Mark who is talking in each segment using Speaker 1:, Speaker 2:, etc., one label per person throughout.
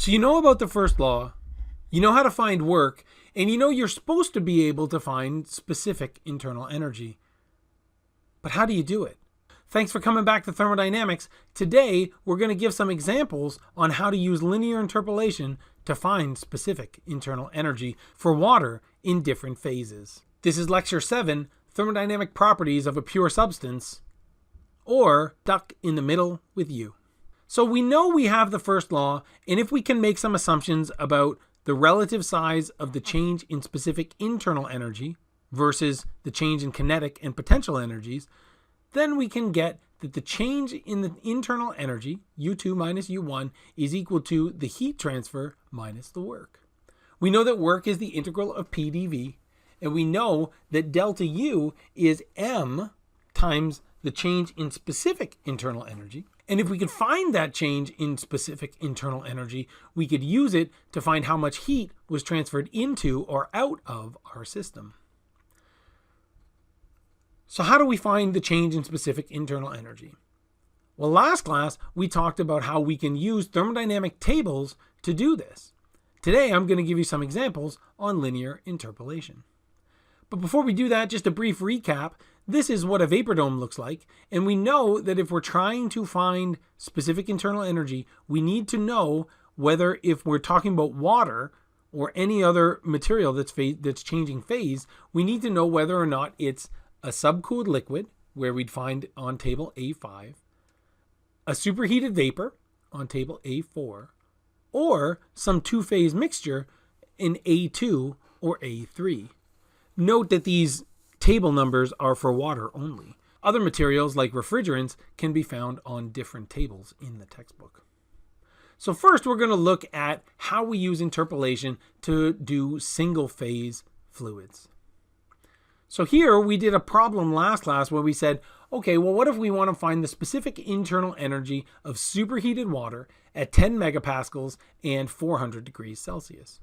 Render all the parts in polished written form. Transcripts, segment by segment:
Speaker 1: So you know about the first law, you know how to find work, and you know you're supposed to be able to find specific internal energy. But how do you do it? Thanks for coming back to thermodynamics. Today, we're going to give some examples on how to use linear interpolation to find specific internal energy for water in different phases. This is Lecture 7, Thermodynamic Properties of a Pure Substance, or Stuck in the Middle with You. So we know we have the first law, and if we can make some assumptions about the relative size of the change in specific internal energy versus the change in kinetic and potential energies, then we can get that the change in the internal energy, U2 minus U1, is equal to the heat transfer minus the work. We know that work is the integral of P dV, and we know that delta U is M times the change in specific internal energy. And if we could find that change in specific internal energy, we could use it to find how much heat was transferred into or out of our system. So how do we find the change in specific internal energy? Well, last class, we talked about how we can use thermodynamic tables to do this. Today, I'm going to give you some examples on linear interpolation. But before we do that, just a brief recap. This is what a vapor dome looks like, and we know that if we're trying to find specific internal energy, we need to know whether, if we're talking about water or any other material that's changing phase, we need to know whether or not it's a subcooled liquid, where we'd find on table A5, a superheated vapor on table A4, or some two-phase mixture in A2 or A3. Note that these table numbers are for water only. Other materials like refrigerants can be found on different tables in the textbook. So first we're going to look at how we use interpolation to do single-phase fluids. So here we did a problem last class where we said, okay, well, what if we want to find the specific internal energy of superheated water at 10 megapascals and 400 degrees Celsius?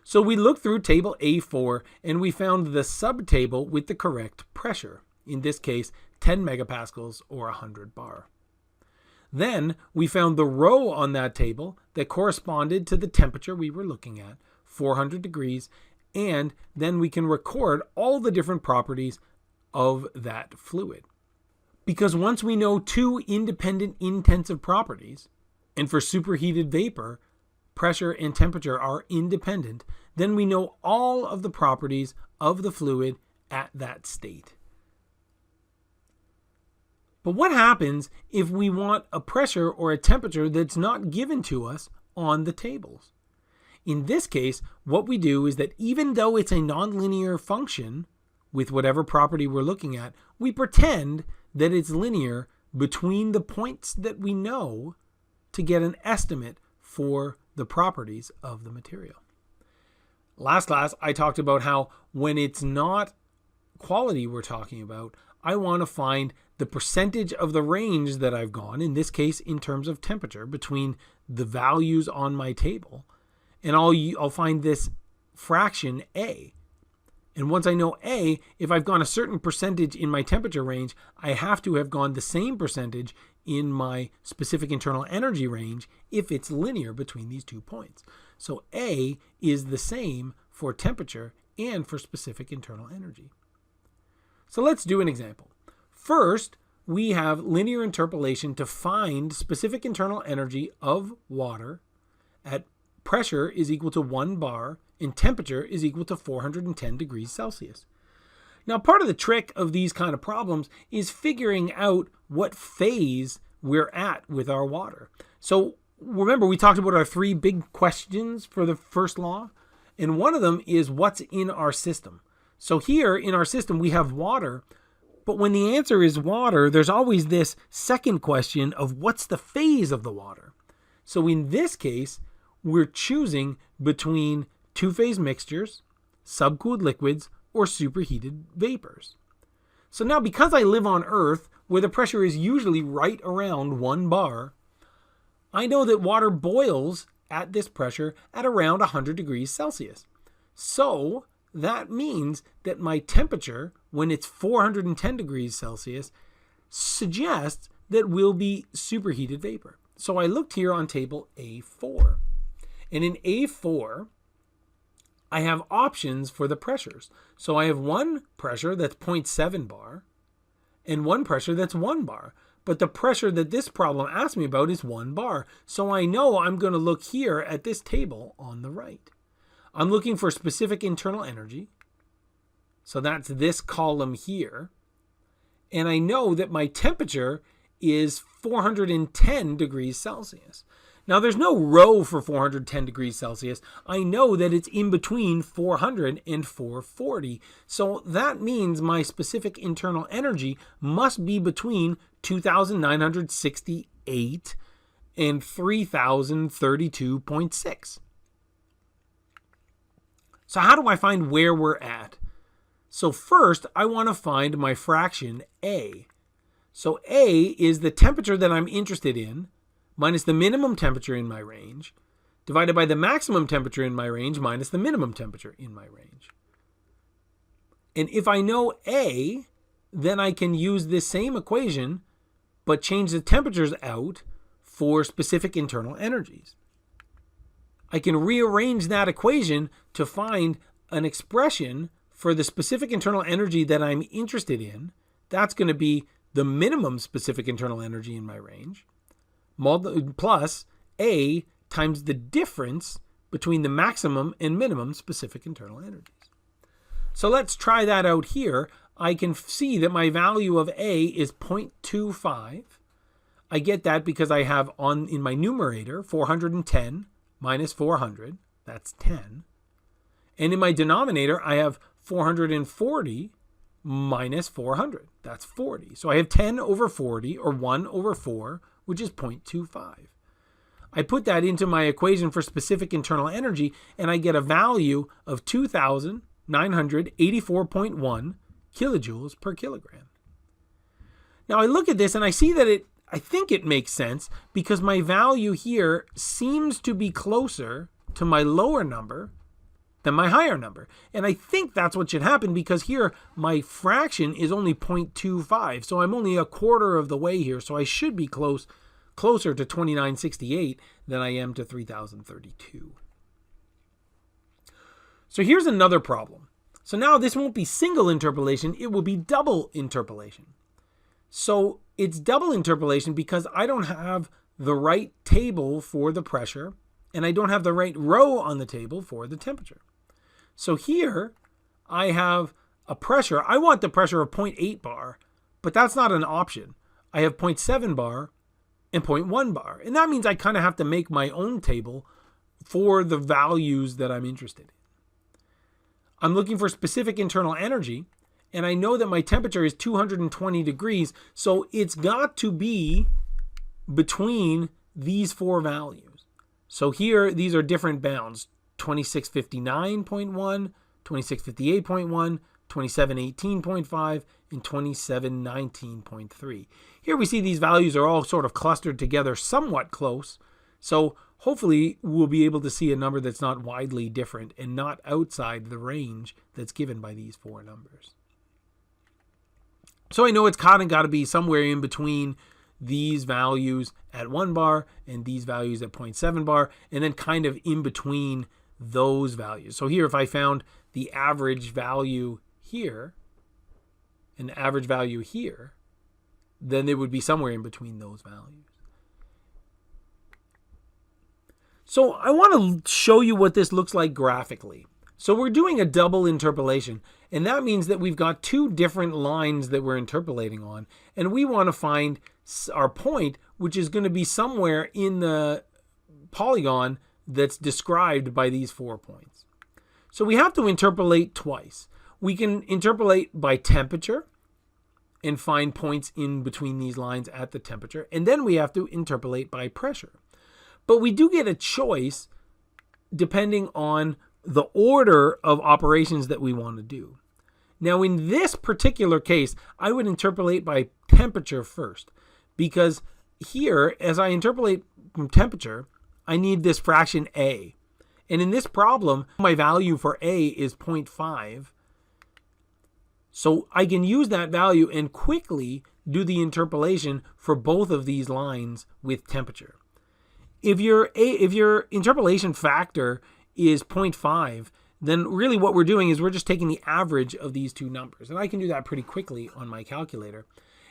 Speaker 1: So we looked through table A4 and we found the subtable with the correct pressure, in this case 10 megapascals or 100 bar. Then we found the row on that table that corresponded to the temperature we were looking at, 400 degrees, and then we can record all the different properties of that fluid. Because once we know two independent intensive properties, and for superheated vapor, pressure and temperature are independent, then we know all of the properties of the fluid at that state. But what happens if we want a pressure or a temperature that's not given to us on the tables? In this case, what we do is that even though it's a nonlinear function with whatever property we're looking at, we pretend that it's linear between the points that we know to get an estimate for the properties of the material. Last class, I talked about how when it's not quality we're talking about, I want to find the percentage of the range that I've gone, in this case in terms of temperature, between the values on my table. And I'll find this fraction A. And once I know A, if I've gone a certain percentage in my temperature range, I have to have gone the same percentage in my specific internal energy range if it's linear between these 2 points. So A is the same for temperature and for specific internal energy. So let's do an example. First, we have linear interpolation to find specific internal energy of water at pressure is equal to 1 bar and temperature is equal to 410 degrees Celsius. Now, part of the trick of these kind of problems is figuring out what phase we're at with our water. So remember, we talked about our 3 big questions for the first law, and one of them is what's in our system. So here in our system, we have water, but when the answer is water, there's always this second question of what's the phase of the water. So in this case, we're choosing between two-phase mixtures, subcooled liquids, or superheated vapors. So now, because I live on Earth, where the pressure is usually right around 1 bar, I know that water boils at this pressure at around 100 degrees Celsius. So that means that my temperature, when it's 410 degrees Celsius, suggests that we'll be superheated vapor. So I looked here on table A4. And in A4, I have options for the pressures. So I have one pressure that's 0.7 bar and one pressure that's 1 bar. But the pressure that this problem asked me about is 1 bar. So I know I'm going to look here at this table on the right. I'm looking for specific internal energy. So that's this column here. And I know that my temperature is 410 degrees Celsius. Now, there's no rho for 410 degrees Celsius. I know that it's in between 400 and 440. So that means my specific internal energy must be between 2,968 and 3,032.6. So how do I find where we're at? So first, I want to find my fraction A. So A is the temperature that I'm interested in, minus the minimum temperature in my range, divided by the maximum temperature in my range minus the minimum temperature in my range. And if I know A, then I can use this same equation, but change the temperatures out for specific internal energies. I can rearrange that equation to find an expression for the specific internal energy that I'm interested in. That's going to be the minimum specific internal energy in my range, plus A times the difference between the maximum and minimum specific internal energies. So let's try that out here. I can see that my value of A is 0.25. I get that because I have in my numerator 410 minus 400, that's 10. And in my denominator, I have 440 minus 400, that's 40. So I have 10 over 40, or 1 over 4, which is 0.25. I put that into my equation for specific internal energy, and I get a value of 2,984.1 kilojoules per kilogram. Now I look at this and I see that I think it makes sense because my value here seems to be closer to my lower number than my higher number. And I think that's what should happen because here my fraction is only 0.25. So I'm only a quarter of the way here. So I should be closer to 2968 than I am to 3032. So here's another problem. So now this won't be single interpolation, it will be double interpolation. So it's double interpolation because I don't have the right table for the pressure and I don't have the right row on the table for the temperature. So here I have a pressure. I want the pressure of 0.8 bar, but that's not an option. I have 0.7 bar and 0.1 bar. And that means I kind of have to make my own table for the values that I'm interested in. I'm looking for specific internal energy, and I know that my temperature is 220 degrees, so it's got to be between these four values. So here, these are different bounds, 2659.1, 2658.1, 2718.5, and 2719.3. Here we see these values are all sort of clustered together somewhat close, so hopefully we'll be able to see a number that's not widely different and not outside the range that's given by these four numbers. So I know it's kind of got to be somewhere in between these values at 1 bar and these values at 0.7 bar, and then kind of in between those values. So here, if I found the average value here and the average value here, then it would be somewhere in between those values. So I want to show you what this looks like graphically. So we're doing a double interpolation, and that means that we've got two different lines that we're interpolating on, and we want to find our point, which is going to be somewhere in the polygon that's described by these 4 points. So we have to interpolate twice. We can interpolate by temperature and find points in between these lines at the temperature, and then we have to interpolate by pressure. But we do get a choice depending on the order of operations that we want to do. Now, in this particular case, I would interpolate by temperature first, because here, as I interpolate from temperature, I need this fraction A. And in this problem, my value for A is 0.5. So I can use that value and quickly do the interpolation for both of these lines with temperature. If your interpolation factor is 0.5, then really what we're doing is we're just taking the average of these two numbers. And I can do that pretty quickly on my calculator.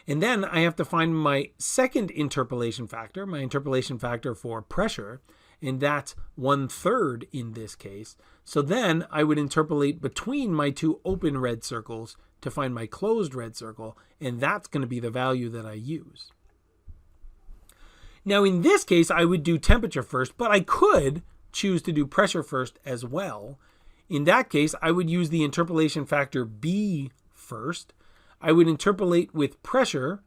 Speaker 1: And then I have to find my second interpolation factor, my interpolation factor for pressure, and that's 1/3 in this case. So then I would interpolate between my two open red circles to find my closed red circle, and that's going to be the value that I use. Now in this case, I would do temperature first, but I could choose to do pressure first as well. In that case, I would use the interpolation factor B first. I would interpolate with pressure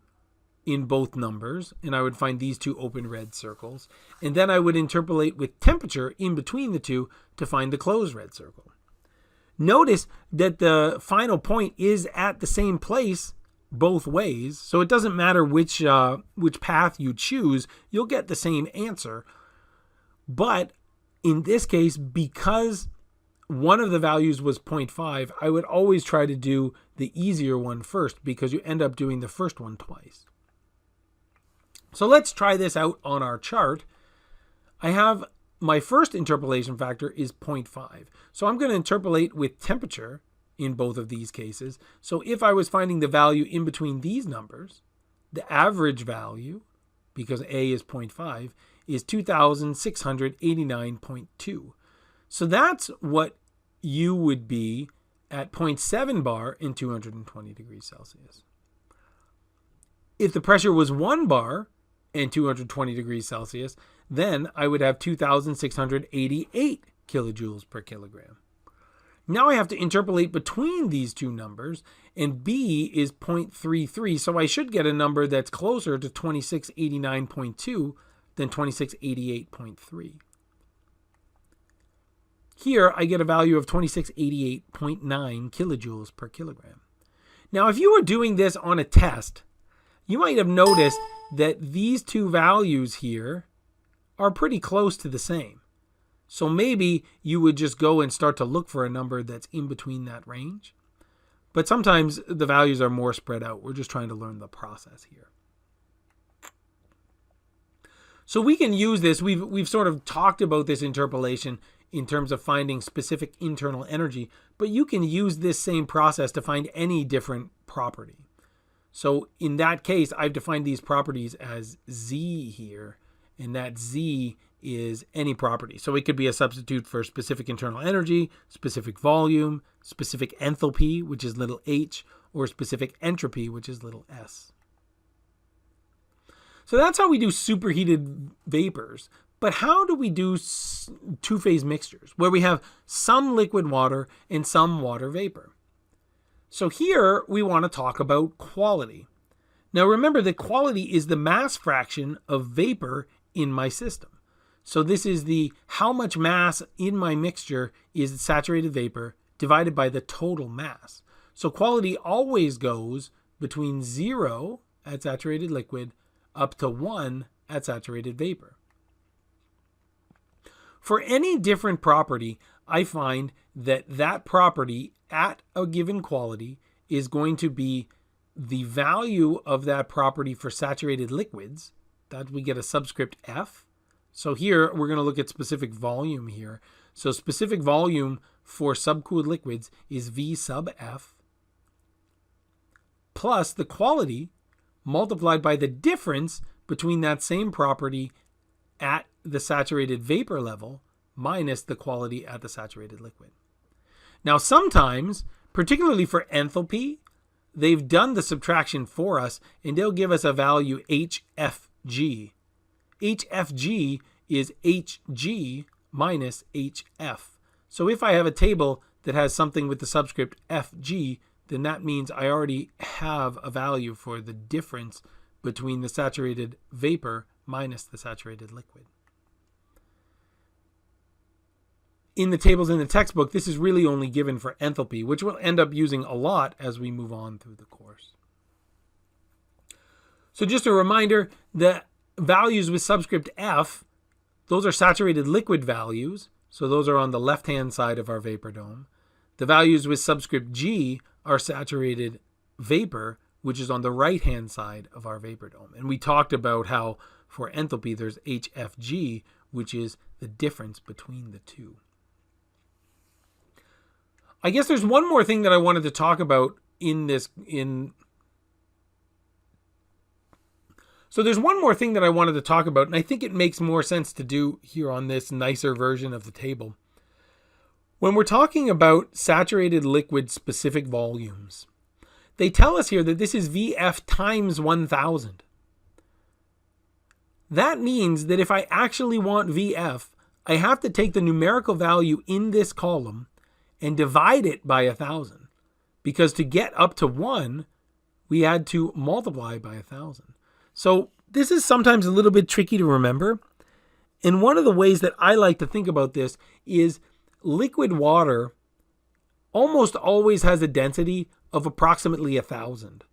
Speaker 1: in both numbers, and I would find these two open red circles. And then I would interpolate with temperature in between the two to find the closed red circle. Notice that the final point is at the same place both ways, so it doesn't matter which path you choose, you'll get the same answer. But in this case, because one of the values was 0.5, I would always try to do the easier one first because you end up doing the first one twice. So let's try this out on our chart. I have my first interpolation factor is 0.5. So I'm going to interpolate with temperature in both of these cases. So if I was finding the value in between these numbers, the average value, because A is 0.5, is 2,689.2. So that's what U would be at 0.7 bar in 220 degrees Celsius. If the pressure was 1 bar and 220 degrees Celsius, then I would have 2,688 kilojoules per kilogram. Now I have to interpolate between these two numbers, and B is 0.33, so I should get a number that's closer to 2689.2 than 2688.3. Here I get a value of 2688.9 kilojoules per kilogram. Now if you were doing this on a test, you might have noticed that these two values here are pretty close to the same. So maybe you would just go and start to look for a number that's in between that range. But sometimes the values are more spread out. We're just trying to learn the process here. So we can use this. We've sort of talked about this interpolation in terms of finding specific internal energy, but you can use this same process to find any different property. So in that case, I've defined these properties as Z here, and that Z is any property. So it could be a substitute for specific internal energy, specific volume, specific enthalpy, which is little h, or specific entropy, which is little s. So that's how we do superheated vapors. But how do we do two-phase mixtures, where we have some liquid water and some water vapor? So here we want to talk about quality. Now remember that quality is the mass fraction of vapor in my system. So this is the how much mass in my mixture is saturated vapor divided by the total mass. So quality always goes between 0 at saturated liquid up to 1 at saturated vapor. For any different property, I find that that property at a given quality is going to be the value of that property for saturated liquids, that we get a subscript F. So here we're going to look at specific volume here. So specific volume for subcooled liquids is V sub F plus the quality multiplied by the difference between that same property at the saturated vapor level minus the quality at the saturated liquid. Now sometimes, particularly for enthalpy, they've done the subtraction for us and they'll give us a value HFG. HFG is Hg minus Hf. So if I have a table that has something with the subscript Fg, then that means I already have a value for the difference between the saturated vapor minus the saturated liquid. In the tables in the textbook, this is really only given for enthalpy, which we'll end up using a lot as we move on through the course. So just a reminder, the values with subscript F, those are saturated liquid values. So those are on the left-hand side of our vapor dome. The values with subscript G are saturated vapor, which is on the right-hand side of our vapor dome. And we talked about how for enthalpy, there's HFG, which is the difference between the two. I guess there's one more thing that I wanted to talk about So there's one more thing that I wanted to talk about, and I think it makes more sense to do here on this nicer version of the table. When we're talking about saturated liquid specific volumes, they tell us here that this is VF times 1000. That means that if I actually want VF, I have to take the numerical value in this column and divide it by 1000. Because to get up to 1, we had to multiply by 1000. So this is sometimes a little bit tricky to remember. And one of the ways that I like to think about this is liquid water almost always has a density of approximately 1000.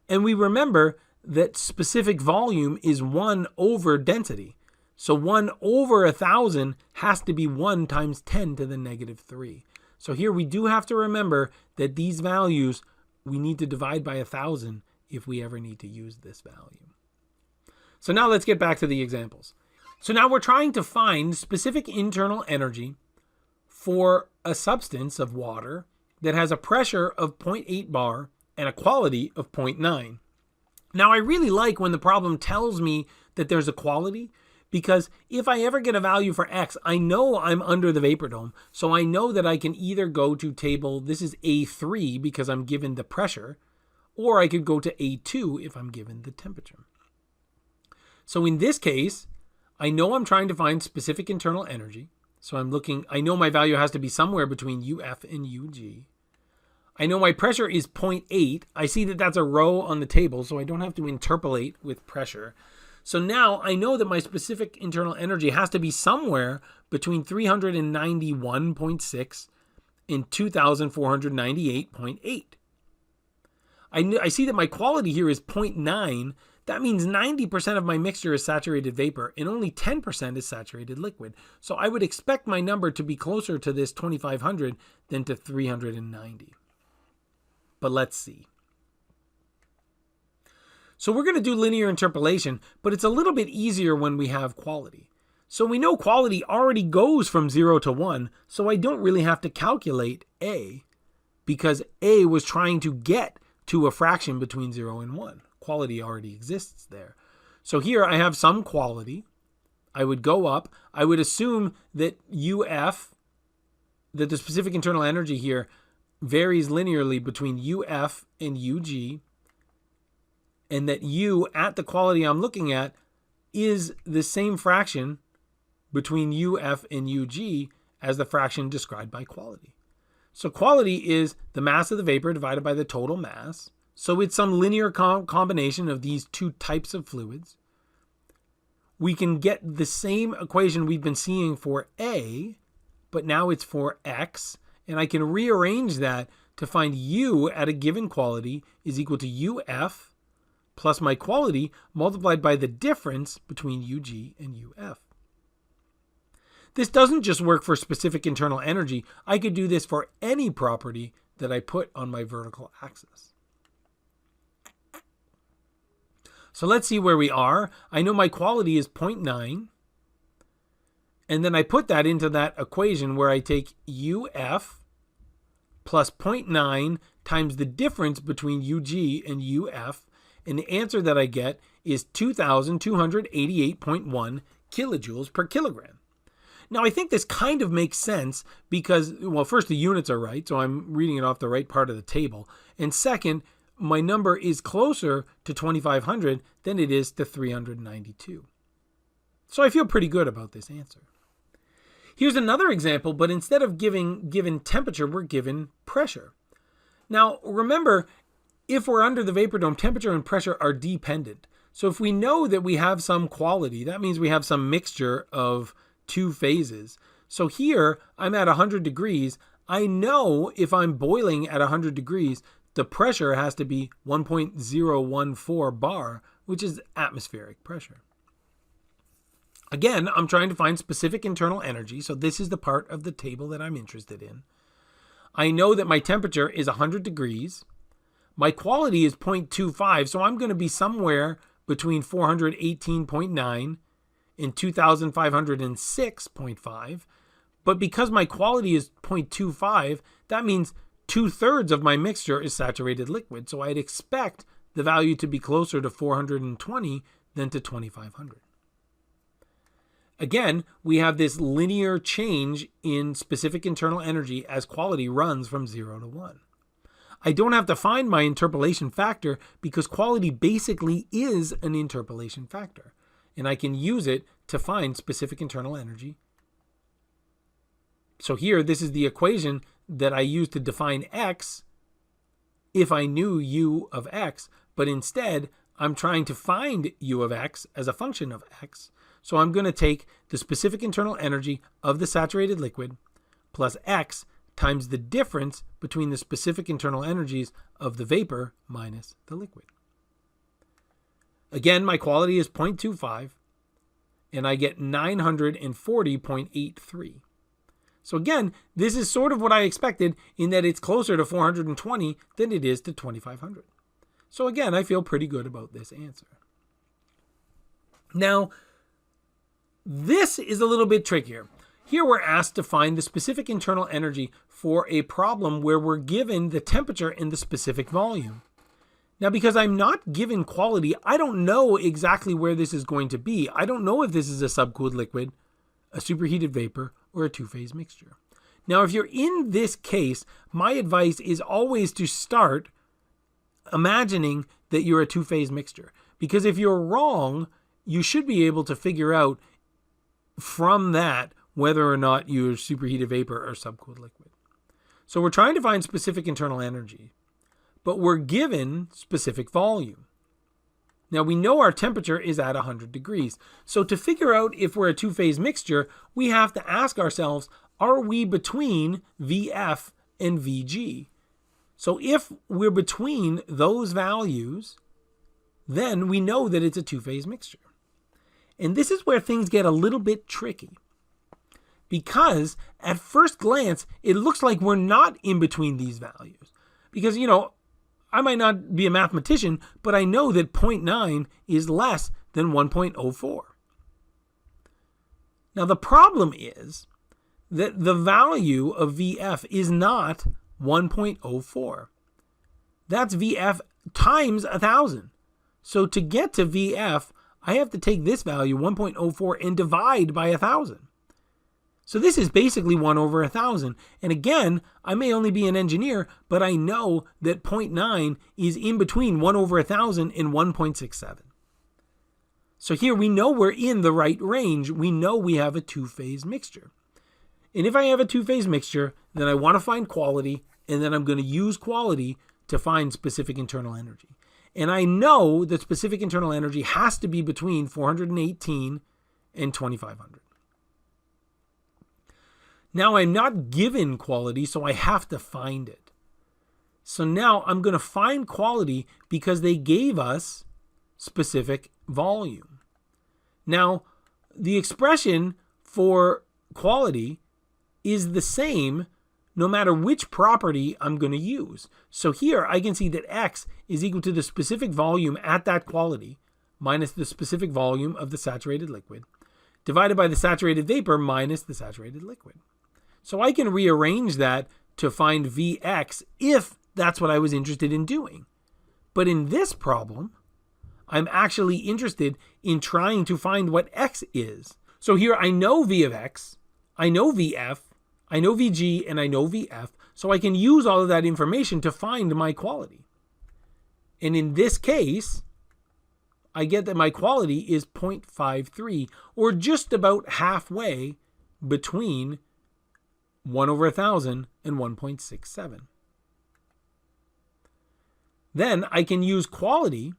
Speaker 1: And we remember that specific volume is 1 over density. So 1 over 1000 has to be 1 times 10 to the negative 3. So here we do have to remember that these values we need to divide by 1000 if we ever need to use this value. So now let's get back to the examples. So now we're trying to find specific internal energy for a substance of water that has a pressure of 0.8 bar and a quality of 0.9. Now I really like when the problem tells me that there's a quality, because if I ever get a value for X, I know I'm under the vapor dome. So I know that I can either go to table, this is A3 because I'm given the pressure, or I could go to A2 if I'm given the temperature. So in this case, I know I'm trying to find specific internal energy. So I know my value has to be somewhere between UF and UG. I know my pressure is 0.8. I see that that's a row on the table, so I don't have to interpolate with pressure. So now I know that my specific internal energy has to be somewhere between 391.6 and 2,498.8. I see that my quality here is 0.9. That means 90% of my mixture is saturated vapor and only 10% is saturated liquid. So I would expect my number to be closer to this 2,500 than to 390. But let's see. So we're going to do linear interpolation, but it's a little bit easier when we have quality. So we know quality already goes from 0 to 1, so I don't really have to calculate A, because A was trying to get to a fraction between 0 and 1. Quality already exists there. So here I have some quality. I would go up. I would assume that UF, that the specific internal energy here varies linearly between UF and UG, and that U at the quality I'm looking at is the same fraction between UF and UG as the fraction described by quality. So quality is the mass of the vapor divided by the total mass. So it's some linear combination of these two types of fluids. We can get the same equation we've been seeing for A, but now it's for X. And I can rearrange that to find U at a given quality is equal to UF plus my quality multiplied by the difference between UG and UF. This doesn't just work for specific internal energy. I could do this for any property that I put on my vertical axis. So let's see where we are. I know my quality is 0.9. And then I put that into that equation where I take UF plus 0.9 times the difference between UG and UF. And the answer that I get is 2,288.1 kilojoules per kilogram. Now, I think this kind of makes sense because, well, first, the units are right, so I'm reading it off the right part of the table. And second, my number is closer to 2,500 than it is to 392. So I feel pretty good about this answer. Here's another example, but instead of given temperature, we're given pressure. Now, remember, if we're under the vapor dome, temperature and pressure are dependent. So if we know that we have some quality, that means we have some mixture of two phases. So here, I'm at 100 degrees. I know if I'm boiling at 100 degrees, the pressure has to be 1.014 bar, which is atmospheric pressure. Again, I'm trying to find specific internal energy, so this is the part of the table that I'm interested in. I know that my temperature is 100 degrees. My quality is 0.25, so I'm going to be somewhere between 418.9 and 2506.5. But because my quality is 0.25, that means 2/3 of my mixture is saturated liquid. So I'd expect the value to be closer to 420 than to 2500. Again, we have this linear change in specific internal energy as quality runs from 0 to 1. I don't have to find my interpolation factor because quality basically is an interpolation factor, and I can use it to find specific internal energy. So here, this is the equation that I use to define x if I knew u of x, but instead I'm trying to find u of x as a function of x. So I'm going to take the specific internal energy of the saturated liquid plus x times the difference between the specific internal energies of the vapor minus the liquid. Again, my quality is 0.25, and I get 940.83. So again, this is sort of what I expected in that it's closer to 420 than it is to 2500. So again, I feel pretty good about this answer. Now, this is a little bit trickier. Here we're asked to find the specific internal energy for a problem where we're given the temperature and the specific volume. Now, because I'm not given quality, I don't know exactly where this is going to be. I don't know if this is a subcooled liquid, a superheated vapor, or a two-phase mixture. Now, if you're in this case, my advice is always to start imagining that you're a two-phase mixture. Because if you're wrong, you should be able to figure out from that whether or not you're superheated vapor or subcooled liquid. So we're trying to find specific internal energy, but we're given specific volume. Now we know our temperature is at 100 degrees. So to figure out if we're a two-phase mixture, we have to ask ourselves, are we between VF and VG? So if we're between those values, then we know that it's a two-phase mixture. And this is where things get a little bit tricky. Because at first glance, it looks like we're not in between these values. Because, I might not be a mathematician, but I know that 0.9 is less than 1.04. Now, the problem is that the value of VF is not 1.04. That's VF times 1,000. So to get to VF, I have to take this value, 1.04, and divide by 1,000. So this is basically 1 over 1,000. And again, I may only be an engineer, but I know that 0.9 is in between 1 over 1,000 and 1.67. So here we know we're in the right range. We know we have a two-phase mixture. And if I have a two-phase mixture, then I want to find quality, and then I'm going to use quality to find specific internal energy. And I know that specific internal energy has to be between 418 and 2500. Now I'm not given quality, so I have to find it. So now I'm going to find quality because they gave us specific volume. Now, the expression for quality is the same no matter which property I'm going to use. So here I can see that X is equal to the specific volume at that quality minus the specific volume of the saturated liquid divided by the saturated vapor minus the saturated liquid. So I can rearrange that to find Vx if that's what I was interested in doing. But in this problem, I'm actually interested in trying to find what X is. So here I know V of X, I know Vf, I know Vg, and I know Vf, so I can use all of that information to find my quality. And in this case, I get that my quality is 0.53, or just about halfway between 1 over 1,000 and 1.67. Then I can use quality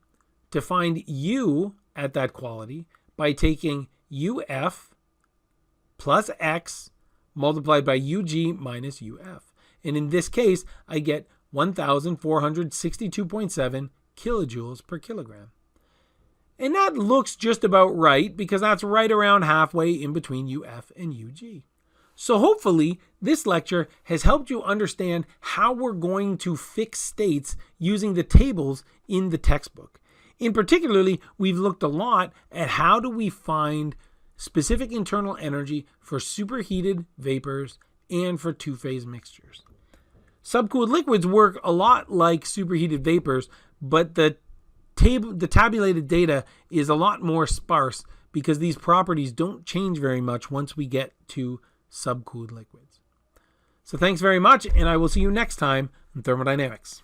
Speaker 1: to find U at that quality by taking UF plus X multiplied by UG minus UF. And in this case, I get 1,462.7 kilojoules per kilogram. And that looks just about right because that's right around halfway in between UF and UG. So hopefully this lecture has helped you understand how we're going to fix states using the tables in the textbook. In particularly, we've looked a lot at how do we find specific internal energy for superheated vapors and for two-phase mixtures. Subcooled liquids work a lot like superheated vapors, but the tabulated data is a lot more sparse because these properties don't change very much once we get to subcooled liquids. So thanks very much, and I will see you next time in thermodynamics.